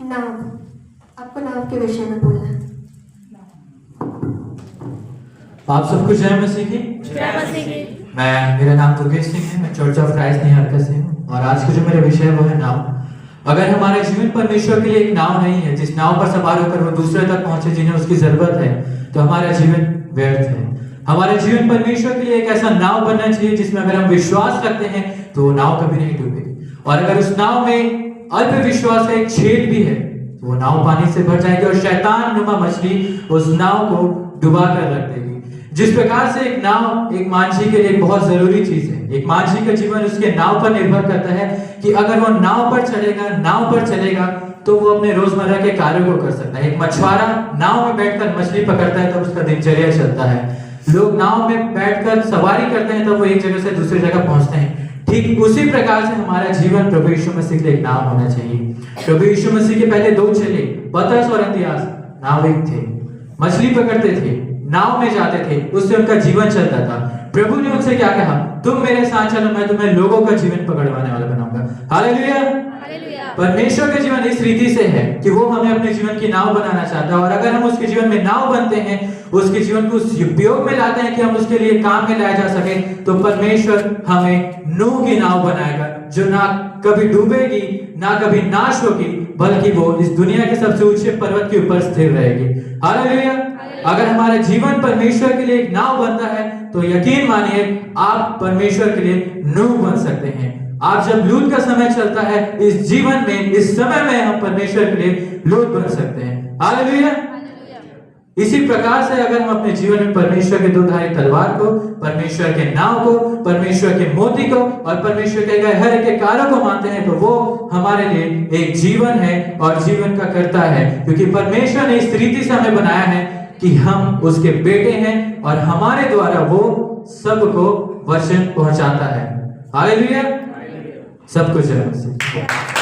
नाव, आपको नाव के विषय में बोलना है। आप सबको जय मसीह की। जय मसीह की। मेरा नाम दुर्गेश सिंह है। मैं चर्च ऑफ क्राइस्ट निहारका से हूँ और आज का जो मेरा विषय है वो है नाव। अगर हमारा जीवन परमेश्वर के लिए एक नाव नहीं है जिस नाव पर सवार होकर वो दूसरे तक पहुंचे जिन्हें उसकी जरूरत है, तो हमारा जीवन व्यर्थ है। हमारा जीवन परमेश्वर के लिए एक ऐसा नाव बनना चाहिए जिसमें अगर हम विश्वास रखते हैं तो वो नाव कभी नहीं डूबेगी, और अगर उस नाव में अल्प विश्वास का एक छेद भी है तो वो नाव पानी से भर जाएगी और शैतान नुमा मछली उस नाव को डुबा कर रख देगी। जिस प्रकार से एक नाव एक मानसी के लिए बहुत जरूरी चीज है, एक मानसी का जीवन उसके नाव पर निर्भर करता है कि अगर वो नाव पर चलेगा तो वो अपने रोजमर्रा के कार्यों को कर सकता है। एक मछुआरा नाव में बैठकर मछली पकड़ता है तब उसका दिनचर्या चलता है। लोग नाव में बैठकर सवारी करते हैं तब वो एक जगह से दूसरी जगह पहुंचते हैं। ठीक उसी प्रकार से हमारा जीवन प्रभु यीशु मसीह के लिए एक नाव होना चाहिए। प्रभु यीशु मसीह के पहले दो चेले पतरस और अंद्रियास नाविक थे, मछली पकड़ते थे, नाव में जाते थे, उससे उनका जीवन चलता था। प्रभु ने उनसे क्या कहा? तुम मेरे साथ चलो, मैं तुम्हें लोगों का जीवन पकड़वाने वाला बनाऊंगा। हालेलुया। परमेश्वर का जीवन इस रीति से है कि वो हमें अपने जीवन की नाव बनाना चाहता है, और अगर हम उसके जीवन में नाव बनते हैं, उसके जीवन को उस उपयोग में लाते हैं कि हम उसके लिए काम में लाया जा सके, तो परमेश्वर हमें नूह की नाव बनाएगा जो ना कभी डूबेगी ना कभी नाश होगी, बल्कि वो इस दुनिया के सबसे ऊंचे पर्वत के ऊपर स्थिर रहेगी। हालेलुया। अगर हमारा जीवन परमेश्वर के लिए एक नाव बनता है तो यकीन मानिए आप परमेश्वर के लिए नूह बन सकते हैं। आप जब लूत का समय चलता है इस जीवन में, इस समय में हम परमेश्वर के लिए लूत बन सकते हैं। हालेलुया। इसी प्रकार से अगर हम अपने जीवन में परमेश्वर के दो धारी तलवार को, परमेश्वर के नाव को, परमेश्वर के मोती को और परमेश्वर के हर एक कार्यों को मानते हैं तो वो हमारे लिए एक जीवन है और जीवन का कर्ता है, क्योंकि परमेश्वर ने इस रीति से हमें बनाया है कि हम उसके बेटे हैं और हमारे द्वारा वो सबको वचन पहुंचाता है। हालेलुया। सबको जय मसीह।